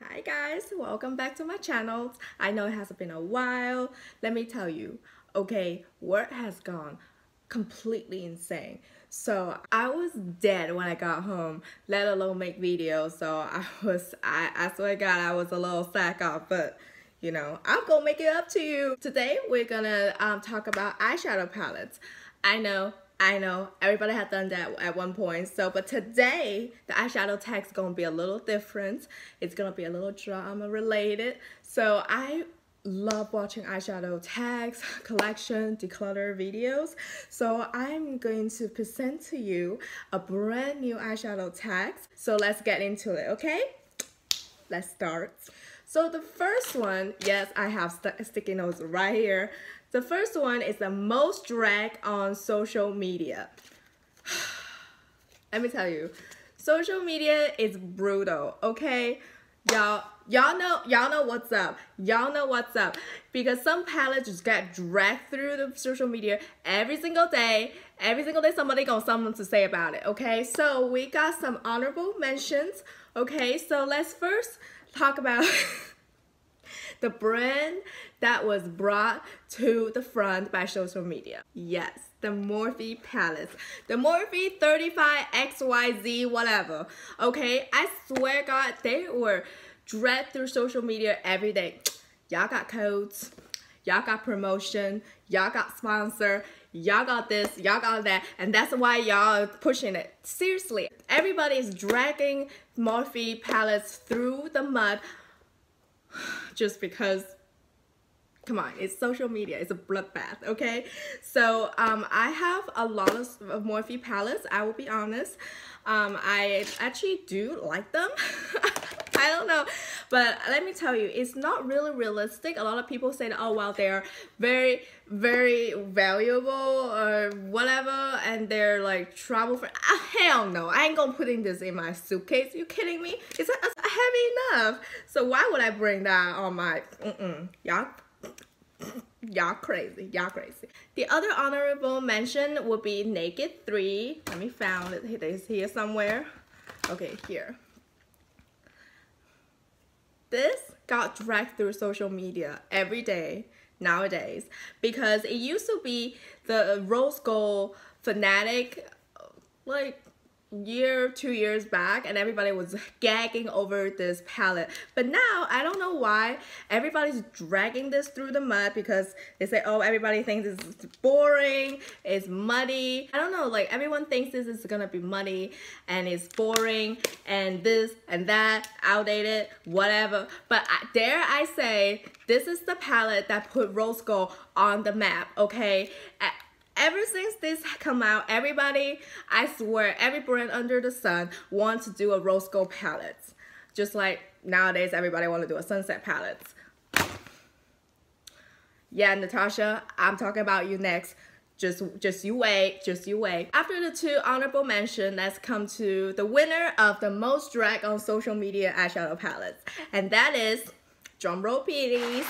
Hi guys, welcome back to my channel. I know it has been a while. Let me tell you, okay, work has gone completely insane. So I was dead when I got home, let alone make videos. So I swear to God, I was a little sack off, but you know, I'm gonna make it up to you. Today we're gonna talk about eyeshadow palettes. I know, everybody had done that at one point. So, but today the eyeshadow tag's gonna be a little different. It's gonna be a little drama related. So I love watching eyeshadow tags, collection, declutter videos. So I'm going to present to you a brand new eyeshadow tags. So let's get into it, okay? Let's start. So the first one, yes, I have sticky notes right here. The first one is the most dragged on social media. Let me tell you, social media is brutal, okay? Y'all know what's up. Y'all know what's up. Because some palettes just get dragged through the social media every single day. Every single day somebody got something to say about it, okay? So we got some honorable mentions, okay? So let's first talk about the brand that was brought to the front by social media. Yes, the Morphe palettes. The Morphe 35XYZ whatever. Okay, I swear God, they were dragged through social media every day. Y'all got codes, y'all got promotion, y'all got sponsor, y'all got this, y'all got that, and that's why y'all are pushing it. Seriously, everybody is dragging Morphe palettes through the mud just because, come on, it's social media, it's a bloodbath, okay? So I have a lot of Morphe palettes, I will be honest. I actually do like them. I don't know, but let me tell you, it's not really realistic. A lot of people say that, oh well, they're very, very valuable or whatever, and they're like travel for. Hell no, I ain't gonna putting this in my suitcase. You kidding me? It's heavy enough. So why would I bring that on my? Y'all crazy. Y'all crazy. The other honorable mention would be Naked 3. Let me found it. It's here somewhere. Okay, here. This got dragged through social media every day nowadays because it used to be the rose gold fanatic like year 2 years back, and everybody was gagging over this palette. But now I don't know why everybody's dragging this through the mud, because they say, oh, everybody thinks this is boring, it's muddy. I don't know, like everyone thinks this is gonna be muddy and it's boring and this and that, outdated, whatever. But dare I say, this is the palette that put rose gold on the map, okay? Ever since this come out, everybody, I swear, every brand under the sun wants to do a rose gold palette. Just like nowadays, everybody want to do a sunset palette. Yeah, Natasha, I'm talking about you next. Just you wait, just you wait. After the two honorable mentions, let's come to the winner of the most drag on social media eyeshadow palettes. And that is, drumroll please,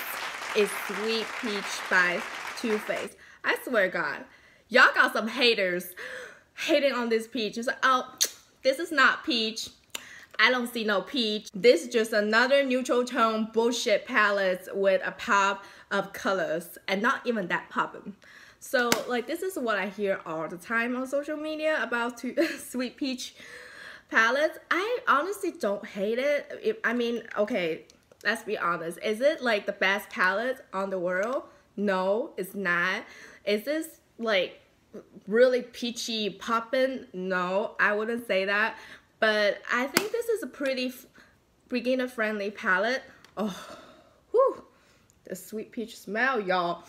is Sweet Peach by Too Faced. I swear God, y'all got some haters hating on this peach. It's like, oh, this is not peach. I don't see no peach. This is just another neutral tone bullshit palette with a pop of colors, and not even that popping. So like, this is what I hear all the time on social media about Sweet Peach palettes. I honestly don't hate it. I mean, okay, let's be honest. Is it like the best palette on the world? No, it's not. Is this like really peachy poppin'? No, I wouldn't say that. But I think this is a pretty beginner friendly palette. Oh, whew, the sweet peach smell, y'all.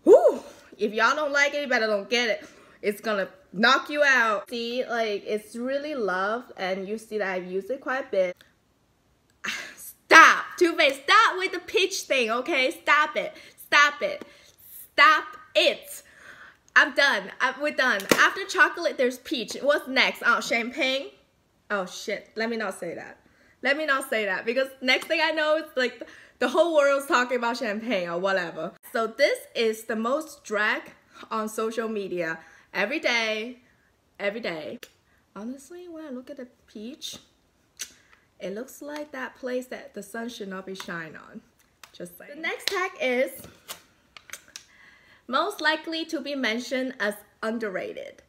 Whew, if y'all don't like it, you better don't get it. It's gonna knock you out. See, like, it's really loved, and you see that I've used it quite a bit. Stop, Too Faced, stop with the peach thing, okay? Stop it. Stop it. Stop it. I'm done. We're done. After chocolate, there's peach. What's next? Oh, champagne? Oh, shit. Let me not say that. Let me not say that, because next thing I know, it's like the whole world's talking about champagne or whatever. So this is the most drag on social media every day. Every day. Honestly, when I look at the peach, It looks like that place that the sun should not be shining on. Just saying. The next tag is most likely to be mentioned as underrated.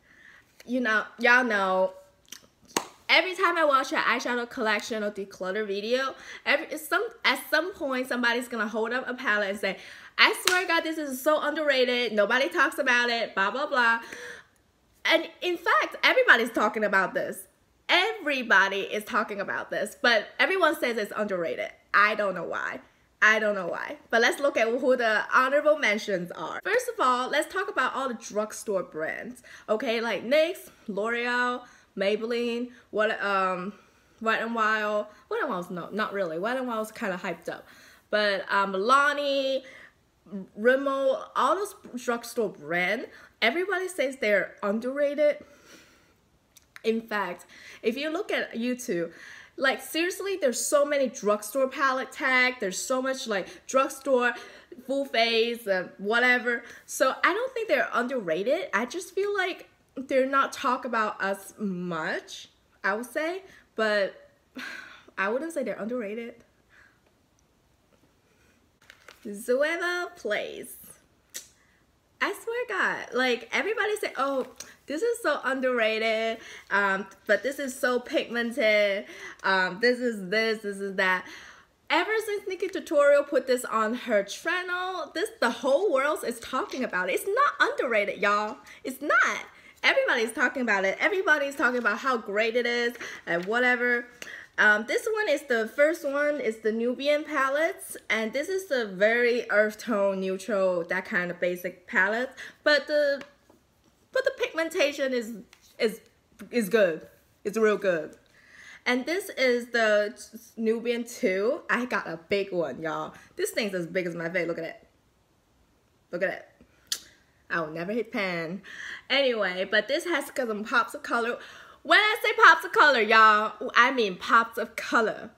You know, y'all know, every time I watch an eyeshadow collection or declutter video, at some point somebody's gonna hold up a palette and say, I swear to God, this is so underrated, nobody talks about it, blah blah blah. And in fact, everybody's talking about this. Everybody is talking about this, but everyone says it's underrated. I don't know why. I don't know why. But let's look at who the honorable mentions are. First of all, let's talk about all the drugstore brands. Okay, like NYX, L'Oreal, Maybelline, Wet n Wild. Wet n Wild's no, not really. Wet n Wild's kind of hyped up. But Milani, Rimmel, all those drugstore brands, everybody says they're underrated. In fact, if you look at YouTube, like seriously, there's so many drugstore palette tags. There's so much like drugstore full face and whatever. So I don't think they're underrated. I just feel like they're not talked about as much, I would say. But I wouldn't say they're underrated. Zoeva Place. I swear to God, like everybody say, oh, this is so underrated, but this is so pigmented, this is that. Ever since Nikki Tutorial put this on her channel, the whole world is talking about it. It's not underrated, y'all. It's not. Everybody's talking about it. Everybody's talking about how great it is and whatever. This one is the first one, is the Nubian palettes, and this is the very earth tone, neutral, that kind of basic palette. But the pigmentation is good. It's real good. And this is the Nubian 2. I got a big one, y'all. This thing's as big as my face. Look at it. Look at it. I will never hit pan. Anyway, but this has some pops of color. When I say pops of color, y'all, I mean pops of color.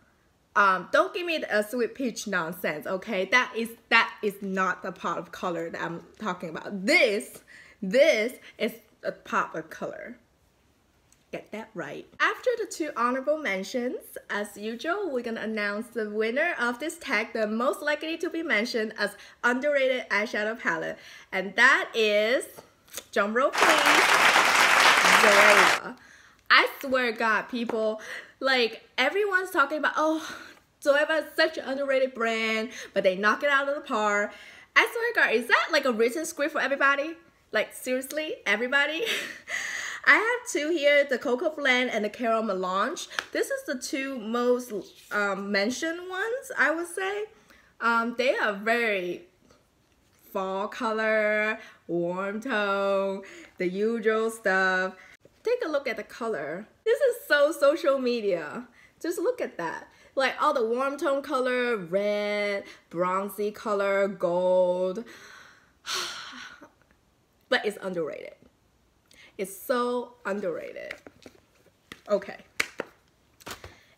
Don't give me a sweet peach nonsense, okay? That is not the pop of color that I'm talking about. This is a pop of color. Get that right. After the 2 honorable mentions, as usual, we're gonna announce the winner of this tag, the most likely to be mentioned as underrated eyeshadow palette, and that is, drumroll please, Zoeva. I swear to God, people, like everyone's talking about, oh, Zoeva is such an underrated brand, but they knock it out of the park. I swear to God, is that like a written script for everybody? Like seriously, everybody? I have 2 here, the Cocoa Blend and the Caramel Melange. This is the 2 most mentioned ones, I would say. They are very fall color, warm tone, the usual stuff. Take a look at the color. This is so social media. Just look at that. Like all the warm tone color, red, bronzy color, gold. But it's underrated. It's so underrated. Okay.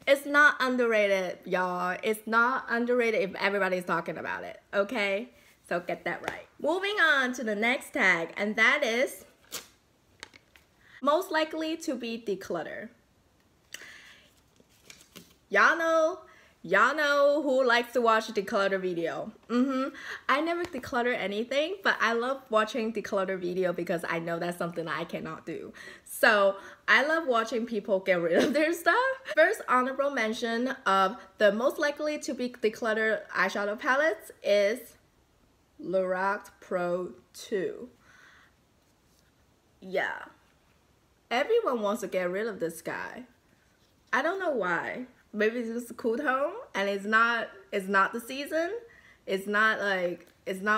It's not underrated, y'all. It's not underrated if everybody's talking about it, okay? So get that right. Moving on to the next tag, and that is most likely to be declutter. Y'all know who likes to watch a declutter video. I never declutter anything, but I love watching declutter video because I know that's something I cannot do. So I love watching people get rid of their stuff. First honorable mention of the most likely to be decluttered eyeshadow palettes is Lorac Pro 2. Yeah. Everyone wants to get rid of this guy. I don't know why. Maybe it's just a cool tone and it's not the season. It's not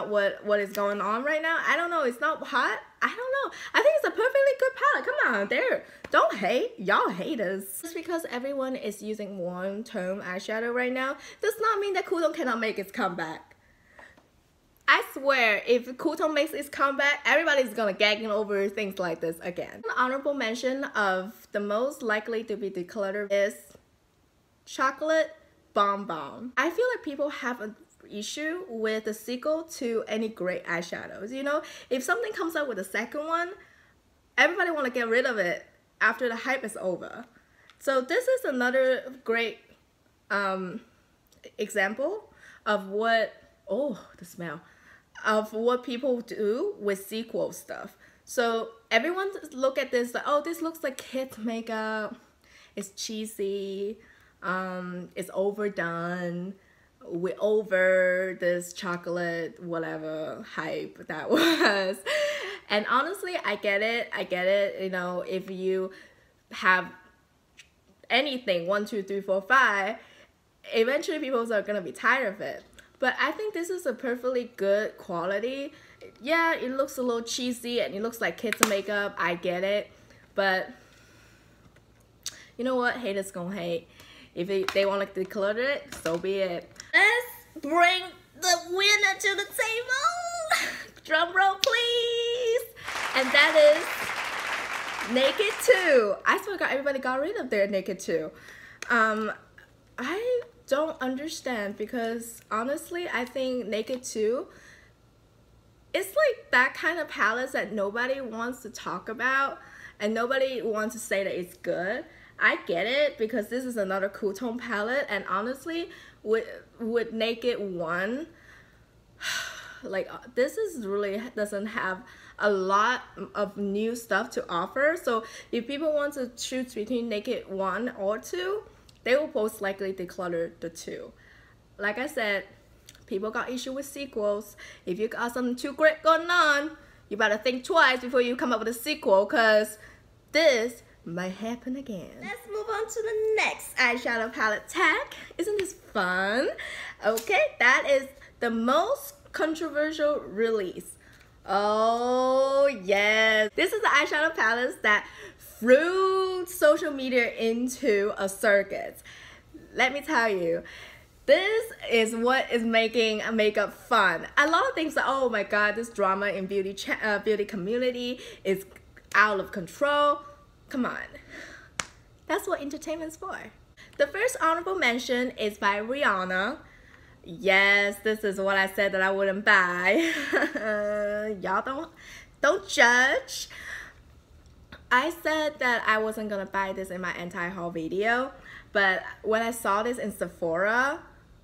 what is going on right now. I don't know. It's not hot. I don't know. I think it's a perfectly good palette. Come on, there. Don't hate. Y'all hate us. Just because everyone is using warm tone eyeshadow right now does not mean that cool tone cannot make its comeback. I swear, if cool tone makes its comeback, everybody's gonna gagging over things like this again. An honorable mention of the most likely to be decluttered is Chocolate Bonbon. I feel like people have an issue with the sequel to any great eyeshadows. You know, if something comes out with a second one, everybody want to get rid of it after the hype is over. So this is another great example of what, oh, the smell, of what people do with sequel stuff. So everyone look at this like, oh, this looks like kids makeup, it's cheesy, it's overdone, we over this chocolate whatever hype that was. And honestly, I get it, you know, if you have anything 1, 2, 3, 4, 5, eventually people are gonna be tired of it. But I think this is a perfectly good quality. Yeah, it looks a little cheesy and it looks like kids makeup, I get it, but you know what, haters gonna hate. If they want to declutter it, so be it. Let's bring the winner to the table. Drum roll, please. And that is Naked 2. I forgot everybody got rid of their Naked 2. I don't understand because honestly, I think Naked 2, it's like that kind of palette that nobody wants to talk about and nobody wants to say that it's good. I get it because this is another cool tone palette, and honestly, with Naked 1, like this is really doesn't have a lot of new stuff to offer. So if people want to choose between Naked 1 or 2, they will most likely declutter the 2. Like I said, people got issue with sequels. If you got something too great going on, you better think twice before you come up with a sequel, because this might happen again. Let's move on to the next eyeshadow palette tag. Isn't this fun? Okay, that is the most controversial release. Oh yes, this is the eyeshadow palette that threw social media into a circus. Let me tell you, this is what is making makeup fun. A lot of things like, oh my god, this drama in beauty community is out of control. Come on, that's what entertainment's for. The first honorable mention is by Rihanna. Yes, this is what I said that I wouldn't buy. Y'all don't judge. I said that I wasn't gonna buy this in my anti-haul video, but when I saw this in Sephora,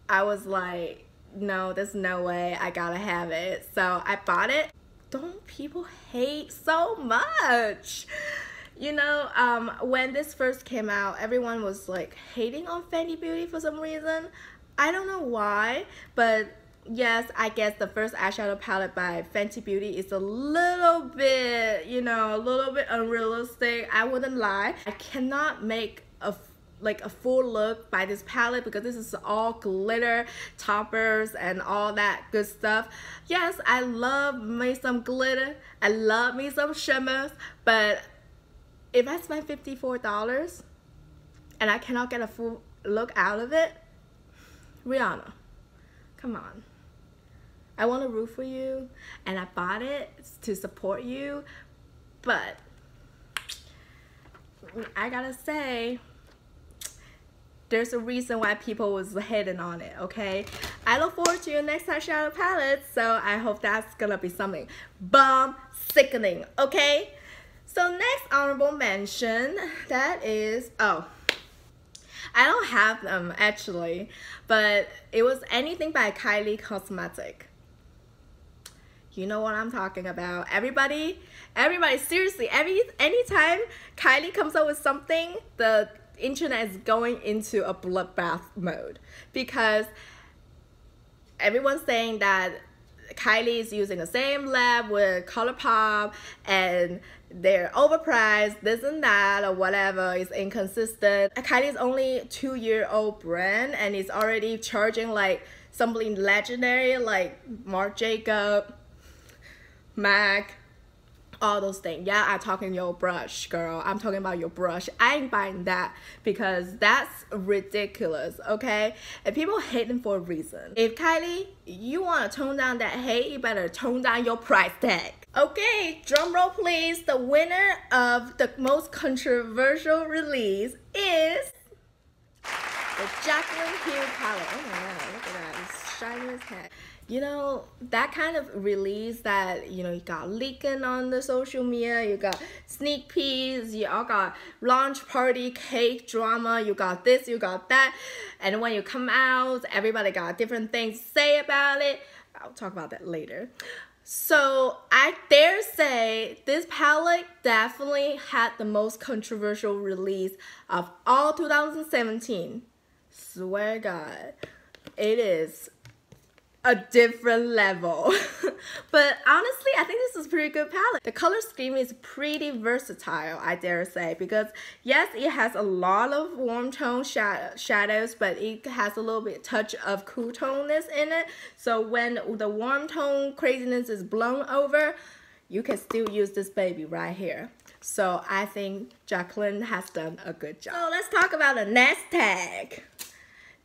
I was like, no, there's no way, I gotta have it. So I bought it. Don't people hate so much? You know, when this first came out, everyone was like hating on Fenty Beauty for some reason. I don't know why, but yes, I guess the first eyeshadow palette by Fenty Beauty is a little bit, you know, a little bit unrealistic. I wouldn't lie. I cannot make a full look by this palette because this is all glitter toppers and all that good stuff. Yes, I love me some glitter. I love me some shimmers, but if I spend $54 and I cannot get a full look out of it, Rihanna, come on. I want to root for you and I bought it to support you, but I gotta say, there's a reason why people was hating on it, okay? I look forward to your next eyeshadow palette, so I hope that's gonna be something bomb sickening, okay? So next honorable mention, that is, oh, I don't have them actually, but it was anything by Kylie Cosmetics. You know what I'm talking about. Everybody, seriously, anytime Kylie comes up with something, the internet is going into a bloodbath mode because everyone's saying that Kylie is using the same lab with ColourPop and they're overpriced, this and that, or whatever, is inconsistent. Kylie is only a 2-year-old brand and it's already charging like something legendary like Marc Jacob, MAC, all those things. Yeah, I'm talking your brush, girl. I'm talking about your brush. I ain't buying that because that's ridiculous, okay? And people hate them for a reason. If Kylie, you want to tone down that hate, you better tone down your price tag. Okay, drum roll please. The winner of the most controversial release is the Jaclyn Hill palette. Oh my god, look at that. It's Shining head. You know, that kind of release that, you know, you got leaking on the social media, you got sneak peeks, you all got launch party, cake drama, you got this, you got that. And when you come out, everybody got different things to say about it. I'll talk about that later. So I dare say this palette definitely had the most controversial release of all 2017. Swear to God, it is a different level. But honestly, I think this is a pretty good palette. The color scheme is pretty versatile, I dare say, because yes, it has a lot of warm tone shadows, but it has a little bit touch of cool toneness in it. So when the warm tone craziness is blown over, you can still use this baby right here. So I think Jacqueline has done a good job. So let's talk about the next tag.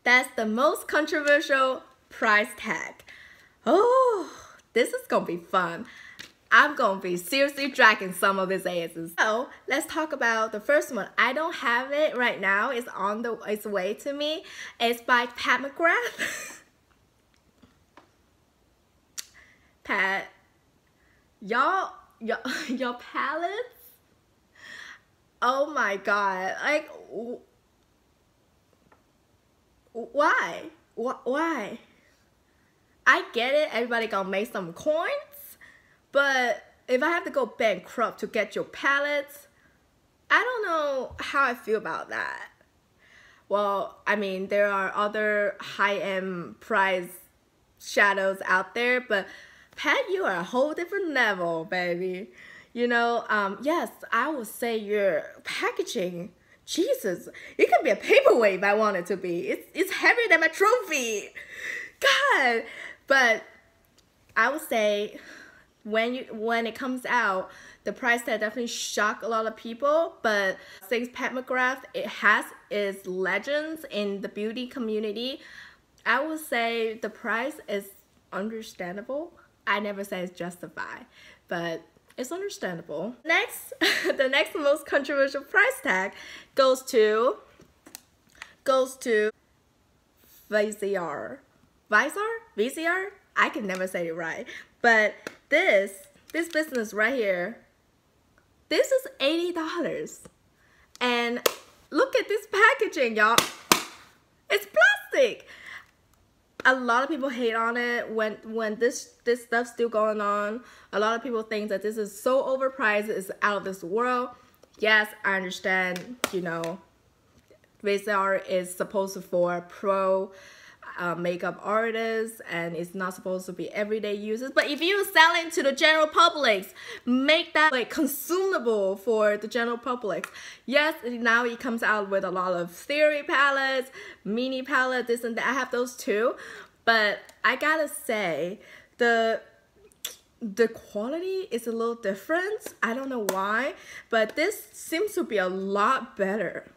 That's the most controversial price tag. Oh, this is gonna be fun. I'm gonna be seriously dragging some of his asses. So let's talk about the first one. I don't have it right now. It's on its way to me. It's by Pat McGrath. Pat, y'all palettes. Oh my God! Like, why? Why? I get it, everybody gonna make some coins, but if I have to go bankrupt to get your palettes, I don't know how I feel about that. Well, I mean, there are other high-end price shadows out there, but Pat, you are a whole different level, baby. You know, yes, I would say your packaging, Jesus, it could be a paperweight if I want it to be. It's heavier than my trophy. God. But I would say when it comes out, the price tag definitely shocked a lot of people. But since Pat McGrath, it has its legends in the beauty community, I would say the price is understandable. I never say it's justified, but it's understandable. Next, the next most controversial price tag goes to VCR? I can never say it right. But this business right here, this is $80. And look at this packaging, y'all. It's plastic. A lot of people hate on it when this stuff's still going on. A lot of people think that this is so overpriced, it's out of this world. Yes, I understand, you know, VCR is supposed to for pro makeup artists, and it's not supposed to be everyday users. But if you're selling to the general public, make that like consumable for the general public. Yes, now it comes out with a lot of theory palettes, mini palette, this and that. I have those too, but I gotta say the quality is a little different. I don't know why, but this seems to be a lot better.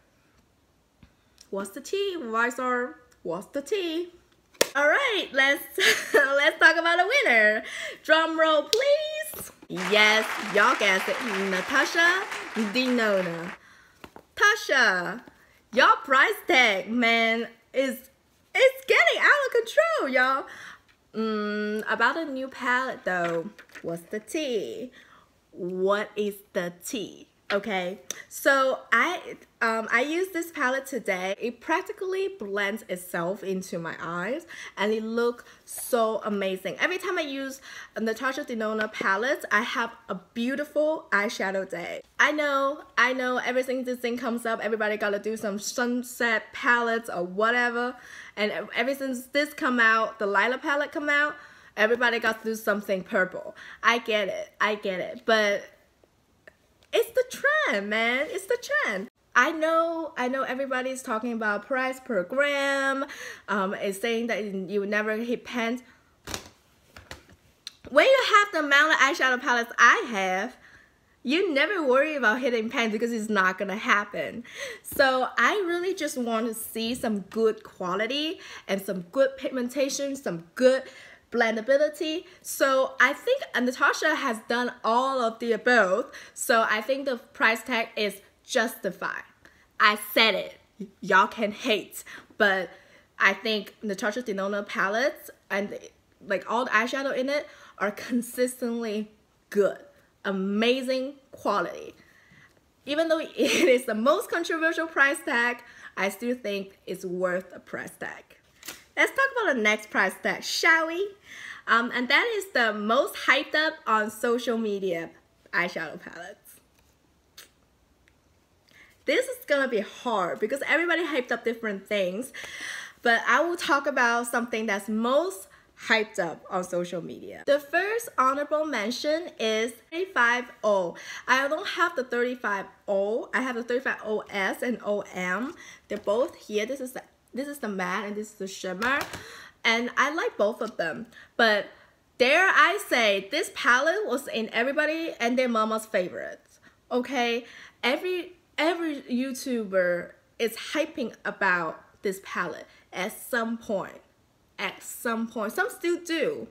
What's the tea, Visor? What's the tea? All right, let's talk about a winner. Drum roll, please. Yes, y'all guessed it. Natasha Denona. Tasha, your price tag, man, it's getting out of control, y'all. About a new palette though. What's the tea? What is the tea? Okay, so I used this palette today. It practically blends itself into my eyes, and it looks so amazing. Every time I use Natasha Denona palettes, I have a beautiful eyeshadow day. I know, ever since this thing comes up, everybody gotta do some sunset palettes or whatever, and ever since this come out, the Lila palette come out, everybody got to do something purple. I get it, but it's the trend, man. It's the trend. I know everybody's talking about price per gram. It's saying that you never hit pens. When you have the amount of eyeshadow palettes I have, you never worry about hitting pens because it's not gonna happen. So I really just want to see some good quality and some good pigmentation, some good blendability. So I think Natasha has done all of the above. So I think the price tag is justified. I said it. Y'all can hate, but I think Natasha Denona palettes and like all the eyeshadow in it are consistently good, amazing quality. Even though it is the most controversial price tag, I still think it's worth a price tag. Let's talk about the next price tag, shall we? And that is the most hyped up on social media eyeshadow palettes. This is gonna be hard because everybody hyped up different things, but I will talk about something that's most hyped up on social media. The first honorable mention is 35O. I don't have the 35O. I have the 35OS and OM. They're both here. This is the matte and this is the shimmer, and I like both of them. But dare I say, this palette was in everybody and their mama's favorites. Okay, every YouTuber is hyping about this palette at some point. Some still do.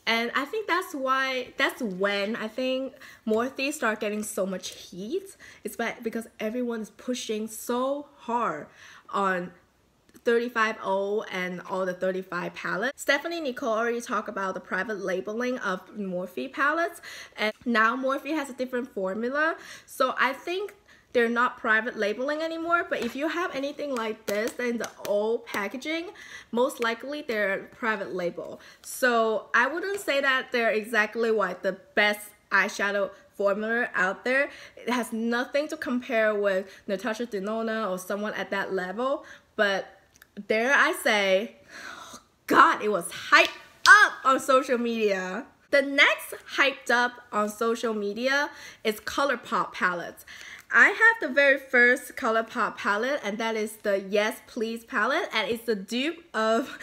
And I think that's when I think Morphe start getting so much heat. It's because everyone is pushing so hard on 35O and all the 35 palettes. Stephanie Nicole already talked about the private labeling of Morphe palettes, and now Morphe has a different formula. So I think they're not private labeling anymore, but if you have anything like this in the old packaging, most likely they're private label. So I wouldn't say that they're exactly what the best eyeshadow formula out there. It has nothing to compare with Natasha Denona or someone at that level, but dare I say, oh God, it was hyped up on social media. The next hyped up on social media is ColourPop palettes. I have the very first ColourPop palette, and that is the Yes Please palette, and it's the dupe of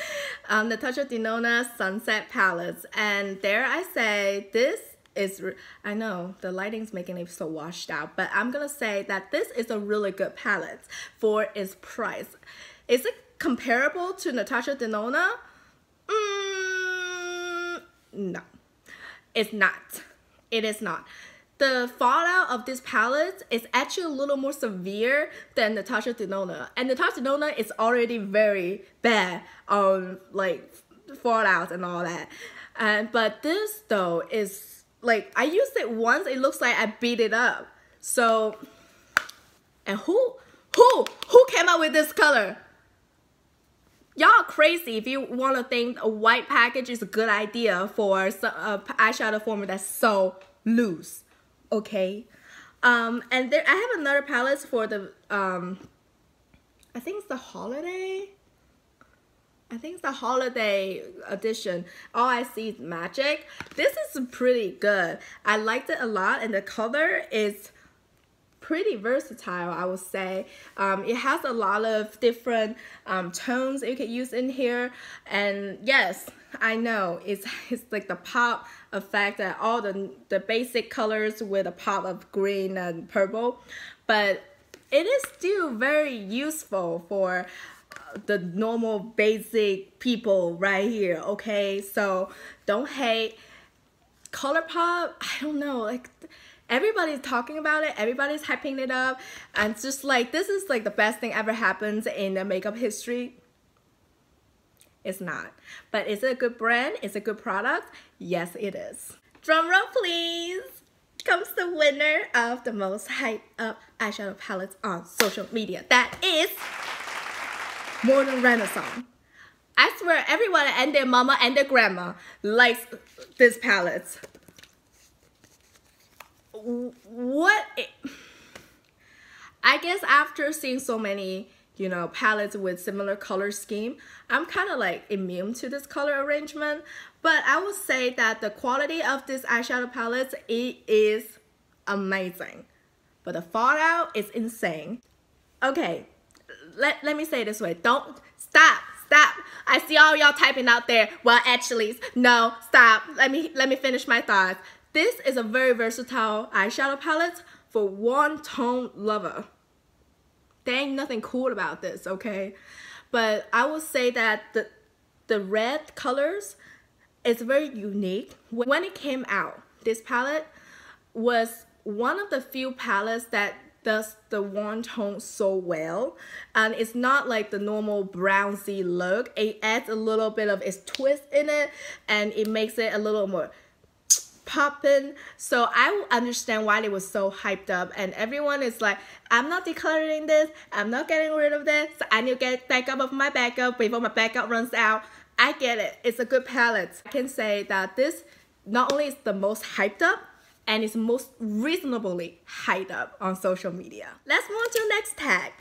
Natasha Denona Sunset palettes. And dare I say, this is, I know the lighting's making it so washed out, but I'm gonna say that this is a really good palette for its price. Is it comparable to Natasha Denona? No, it's not. It is not. The fallout of this palette is actually a little more severe than Natasha Denona. And Natasha Denona is already very bad on like fallout and all that. But this though is like, I used it once, it looks like I beat it up. So, and who came up with this color? Y'all crazy if you want to think a white package is a good idea for a eyeshadow formula that's so loose. Okay, and there I have another palette for the I think it's the holiday. I think it's the holiday edition. All I See is Magic. This is pretty good. I liked it a lot, and the color is pretty versatile, I would say. It has a lot of different tones you can use in here, and yes, I know it's like the pop effect and all the basic colors with a pop of green and purple, but it is still very useful for the normal basic people right here. Okay, so don't hate ColourPop. I don't know, like everybody's talking about it, everybody's hyping it up, and it's just like this is like the best thing ever happens in the makeup history. It's not. But is it a good brand? Is it a good product? Yes, it is. Drum roll, please. Comes the winner of the most hyped up eyeshadow palettes on social media. That is Modern Renaissance. I swear everyone and their mama and their grandma likes this palette. I guess after seeing so many, you know, palettes with similar color scheme, I'm kind of like immune to this color arrangement, but I would say that the quality of this eyeshadow palette, it is amazing, but the fallout is insane. Okay, let me say it this way. Don't stop. I see all y'all typing out there, well, actually, no, stop. Let me finish my thoughts. This is a very versatile eyeshadow palette for one tone lover. There ain't nothing cool about this, okay? But I will say that the red colors is very unique. When it came out, this palette was one of the few palettes that does the warm tone so well, and it's not like the normal bronzy look. It adds a little bit of its twist in it, and it makes it a little more poppin'. So I understand why it was so hyped up, and everyone is like, I'm not decluttering this, I'm not getting rid of this, so I need to get backup of my backup before my backup runs out. I get it, it's a good palette. I can say that this not only is the most hyped up, and it's most reasonably hyped up on social media. Let's move on to the next tag,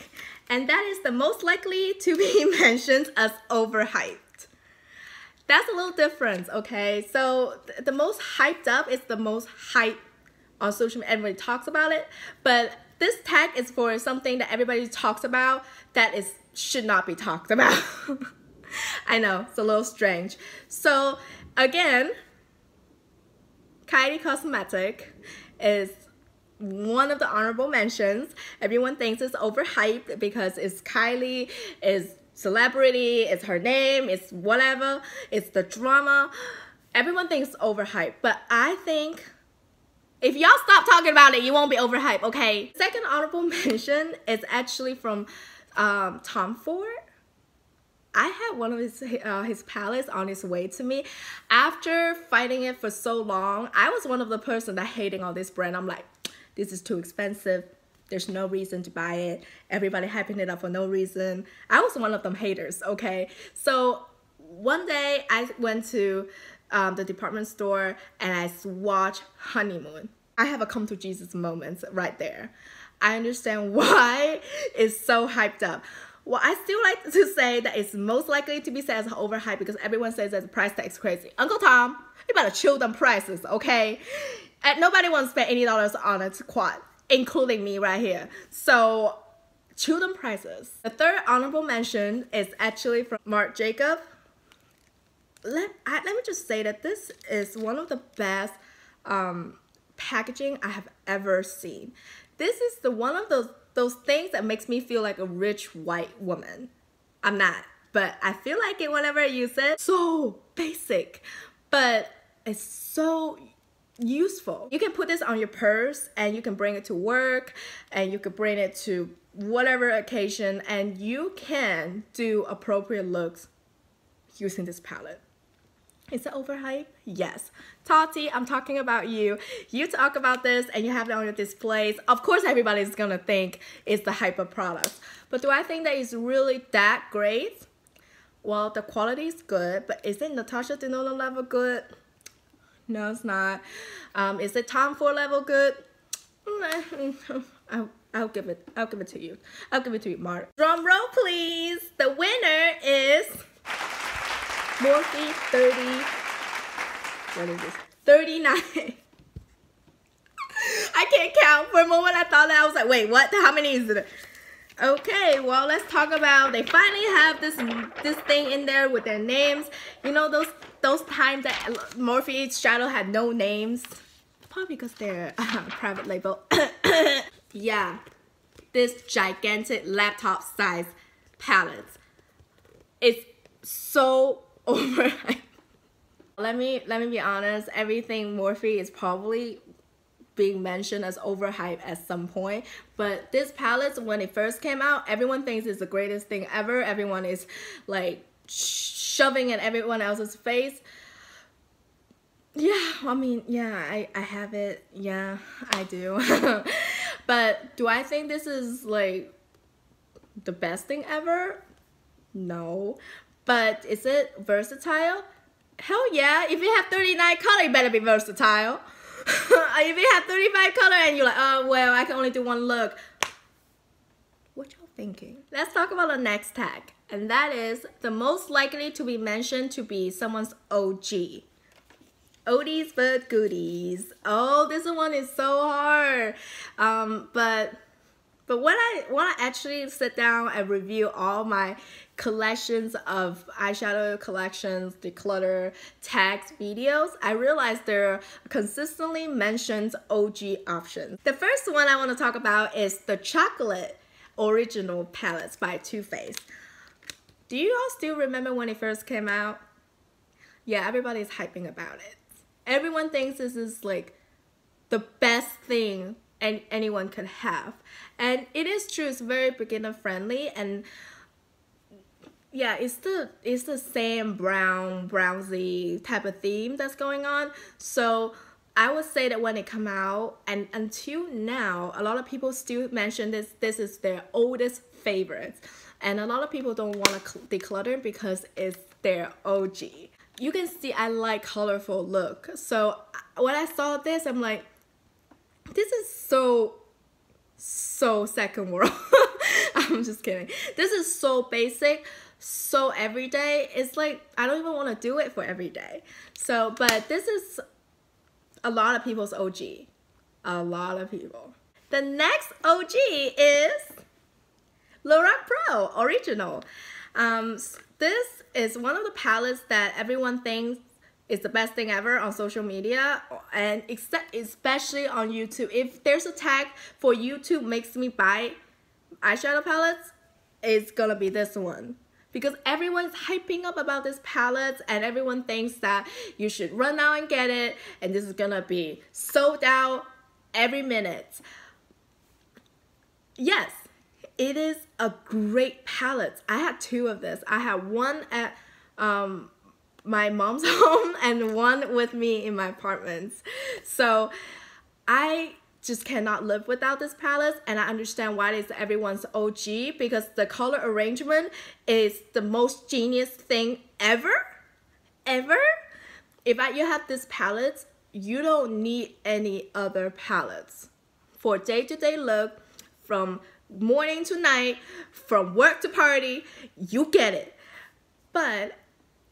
and that is the most likely to be mentioned as overhyped. That's a little different, okay? So the most hyped up is the most hyped on social media. Everybody talks about it, but this tag is for something that everybody talks about that should not be talked about. I know, it's a little strange. So again, Kylie Cosmetics is one of the honorable mentions. Everyone thinks it's overhyped because it's Kylie, it's celebrity, it's her name, it's whatever, it's the drama. Everyone thinks it's overhyped, but I think if y'all stop talking about it, you won't be overhyped, okay? Second honorable mention is actually from Tom Ford. I had one of his palettes on its way to me. After fighting it for so long, I was one of the person that hating on this brand. I'm like, this is too expensive. There's no reason to buy it. Everybody hyping it up for no reason. I was one of them haters, okay? So one day I went to the department store and I swatched Honeymoon. I have a come to Jesus moment right there. I understand why it's so hyped up. Well, I still like to say that it's most likely to be said as overhyped because everyone says that the price tag is crazy. Uncle Tom, you better chill them prices, okay? And nobody wants to spend $80 on a quad, including me right here. So, chill them prices. The third honorable mention is actually from Marc Jacobs. Let me just say that this is one of the best packaging I have ever seen. This is one of those things that makes me feel like a rich white woman. I'm not, but I feel like it whenever I use it. So basic, but it's so useful. You can put this on your purse and you can bring it to work and you can bring it to whatever occasion and you can do appropriate looks using this palette. Is it overhyped? Yes. Tati, I'm talking about you. You talk about this and you have it on your displays. Of course, everybody's gonna think it's the hyper product. But do I think that it's really that great? Well, the quality is good, but is it Natasha Denona level good? No, it's not. Is it Tom Ford level good? I'll give it to you. I'll give it to you, Mark. Drum roll, please. The winner is Morphe 30. What is this? 39. I can't count. For a moment, I thought that I was like, wait, what? How many is it? Okay, well, let's talk about. They finally have this thing in there with their names. You know those times that Morphe shadow had no names. Probably because they're private label. Yeah, this gigantic laptop size palette. It's so overhyped. Let me be honest. Everything Morphe is probably being mentioned as overhyped at some point, but this palette, when it first came out, everyone thinks it's the greatest thing ever. Everyone is like shoving in everyone else's face. Yeah, I mean, yeah, I have it. Yeah, I do. But do I think this is like the best thing ever? No. But is it versatile? Hell yeah. If you have 39 color, you better be versatile. If you have 35 color and you're like, oh, well, I can only do one look. What y'all thinking? Let's talk about the next tag. And that is the most likely to be mentioned to be someone's OG. Oldies but goodies. Oh, this one is so hard. But when I actually sit down and review all my collections of eyeshadow collections, declutter, tags, videos, I realized there are consistently mentioned OG options. The first one I want to talk about is the chocolate original palettes by Too Faced. Do you all still remember when it first came out? Yeah, everybody's hyping about it. Everyone thinks this is like the best thing anyone could have. And it is true, it's very beginner friendly, and yeah, it's the same brownsy type of theme that's going on. So I would say that when it come out, and until now, a lot of people still mention this is their oldest favorites, and a lot of people don't want to declutter because it's their OG. You can see I like colorful look. So when I saw this, I'm like, this is so second world. I'm just kidding. This is so basic, so everyday. It's like I don't even want to do it for every day. So, but this is a lot of people's OG. A lot of people. The next OG is Lorac Pro Original. This is one of the palettes that everyone thinks is the best thing ever on social media, and especially on YouTube. If there's a tag for YouTube makes me buy eyeshadow palettes, it's gonna be this one. Because everyone's hyping up about this palette, and everyone thinks that you should run out and get it, and this is gonna be sold out every minute. Yes, it is a great palette. I had two of this. I had one at my mom's home and one with me in my apartments. So I just cannot live without this palette, and I understand why it's everyone's OG, because the color arrangement is the most genius thing ever. If you have this palette, you don't need any other palettes. For day-to-day look, from morning to night, from work to party, you get it. But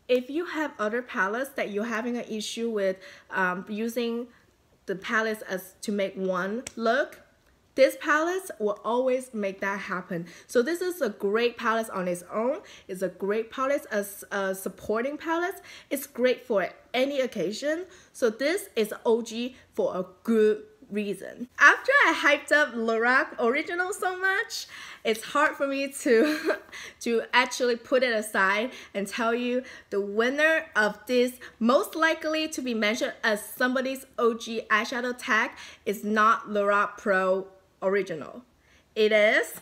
if you have other palettes that you're having an issue with using the palettes as to make one look, this palette will always make that happen. So this is a great palette on its own. It's a great palette as a supporting palette. It's great for any occasion. So this is OG for a good reason. After I hyped up Lorac Original so much, it's hard for me to actually put it aside and tell you the winner of this most likely to be mentioned as somebody's OG eyeshadow tag is not Lorac Pro Original. It is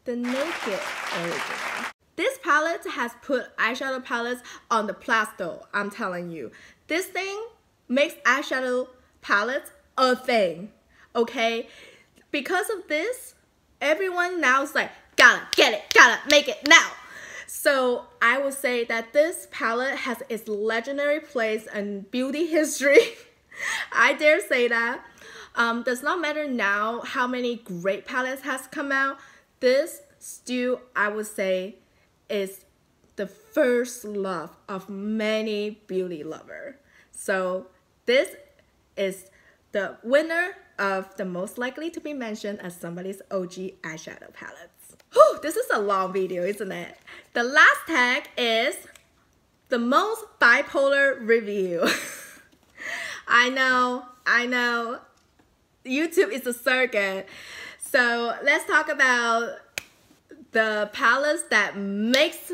the Naked Original. This palette has put eyeshadow palettes on the plateau, I'm telling you. This thing makes eyeshadow palettes a thing, okay? Because of this, everyone now is like, gotta get it, gotta make it now. So I would say that this palette has its legendary place in beauty history. I dare say that. Does not matter now how many great palettes has come out. This still, I would say, is the first love of many beauty lovers. So this is the winner of the most likely to be mentioned as somebody's OG eyeshadow palettes. Whew, this is a long video, isn't it? The last tag is the most bipolar review. I know. YouTube is a circuit. So let's talk about the palettes that makes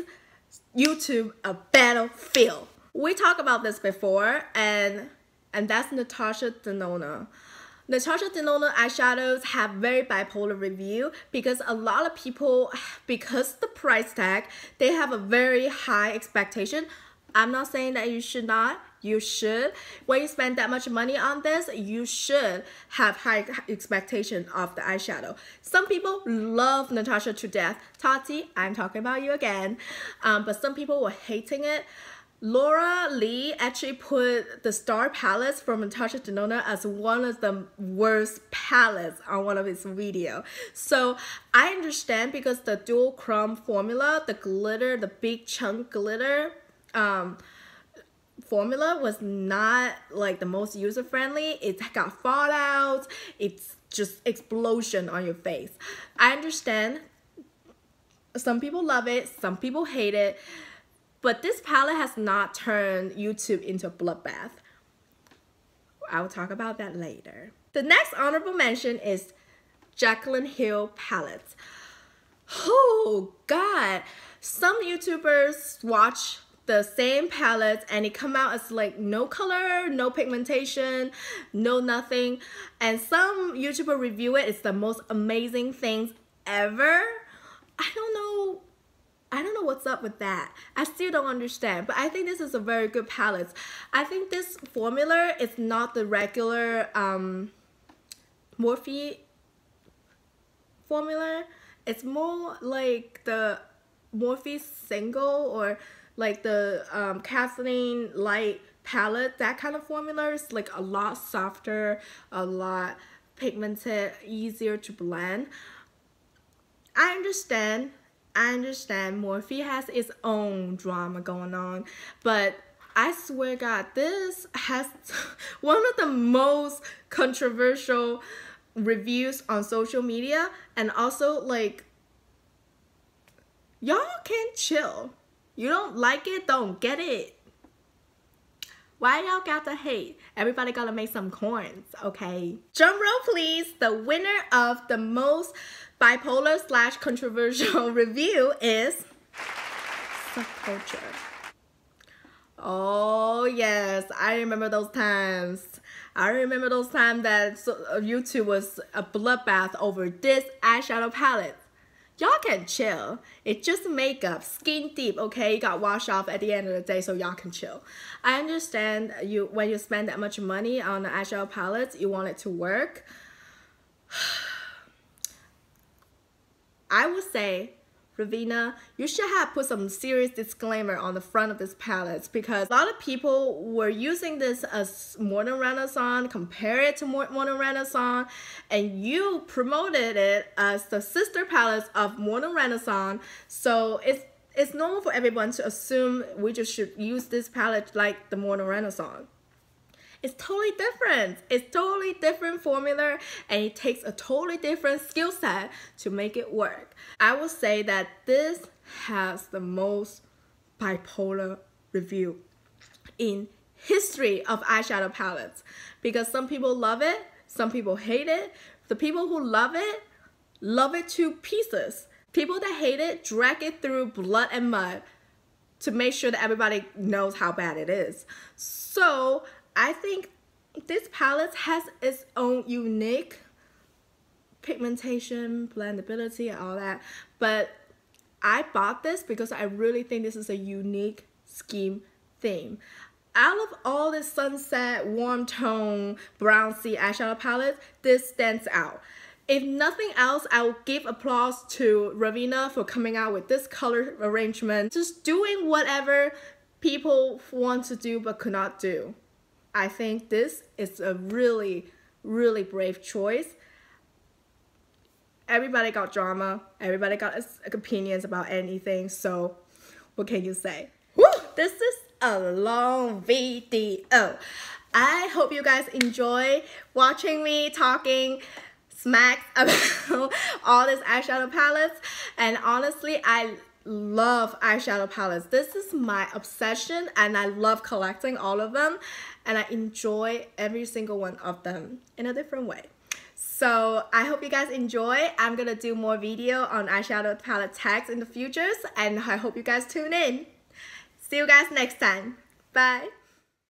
YouTube a battlefield. We talked about this before, and that's Natasha Denona. Natasha Denona eyeshadows have very bipolar review because a lot of people, because the price tag, they have a very high expectation. I'm not saying that you should not. You should. When you spend that much money on this, you should have high expectation of the eyeshadow. Some people love Natasha to death. Tati, I'm talking about you again. But some people were hating it. Laura Lee actually put the star palettes from Natasha Denona as one of the worst palettes on one of his videos. So I understand because the dual chrome formula, the glitter, the big chunk glitter formula was not like the most user-friendly. It got fallout. It's just explosion on your face. I understand. Some people love it. Some people hate it. But this palette has not turned YouTube into a bloodbath. I'll talk about that later. The next honorable mention is Jaclyn Hill palette. Oh God, some YouTubers watch the same palette and it come out as like no color, no pigmentation, no nothing, and some YouTuber review it, it's the most amazing things ever. I don't know what's up with that. I still don't understand, but I think this is a very good palette. I think this formula is not the regular Morphe formula. It's more like the Morphe single or like the Kathleen light palette. That kind of formula is like a lot softer, a lot pigmented, easier to blend. I understand Morphe has its own drama going on, but I swear God, this has one of the most controversial reviews on social media, and also like, y'all can chill. You don't like it, don't get it. Why y'all got to hate? Everybody gotta make some coins, okay? Drum roll please. The winner of the most bipolar / controversial review is Subculture. Oh yes, I remember those times. I remember those times that YouTube was a bloodbath over this eyeshadow palette. Y'all can chill. It's just makeup, skin deep, okay? You got washed off at the end of the day, so y'all can chill. I understand when you spend that much money on the eyeshadow palettes, you want it to work. I would say, Ravina, you should have put some serious disclaimer on the front of this palette, because a lot of people were using this as Modern Renaissance, compare it to Modern Renaissance, and you promoted it as the sister palettes of Modern Renaissance. So it's normal for everyone to assume we just should use this palette like the Modern Renaissance. It's totally different. It's totally different formula, and it takes a totally different skill set to make it work. I would say that this has the most bipolar review in history of eyeshadow palettes, because some people love it, some people hate it. The people who love it to pieces. People that hate it drag it through blood and mud to make sure that everybody knows how bad it is. So I think this palette has its own unique pigmentation, blendability, and all that. But I bought this because I really think this is a unique scheme theme. Out of all the sunset, warm tone, brown sea eyeshadow palettes, this stands out. If nothing else, I will give applause to Ravina for coming out with this color arrangement. Just doing whatever people want to do but could not do. I think this is a really, really brave choice. Everybody got drama. Everybody got opinions about anything. So what can you say? Woo! This is a long video. I hope you guys enjoy watching me talking smack about all these eyeshadow palettes. And honestly, I love eyeshadow palettes. This is my obsession, and I love collecting all of them, and I enjoy every single one of them in a different way. So I hope you guys enjoy. I'm gonna do more video on eyeshadow palette tags in the futures, and I hope you guys tune in. See you guys next time. Bye.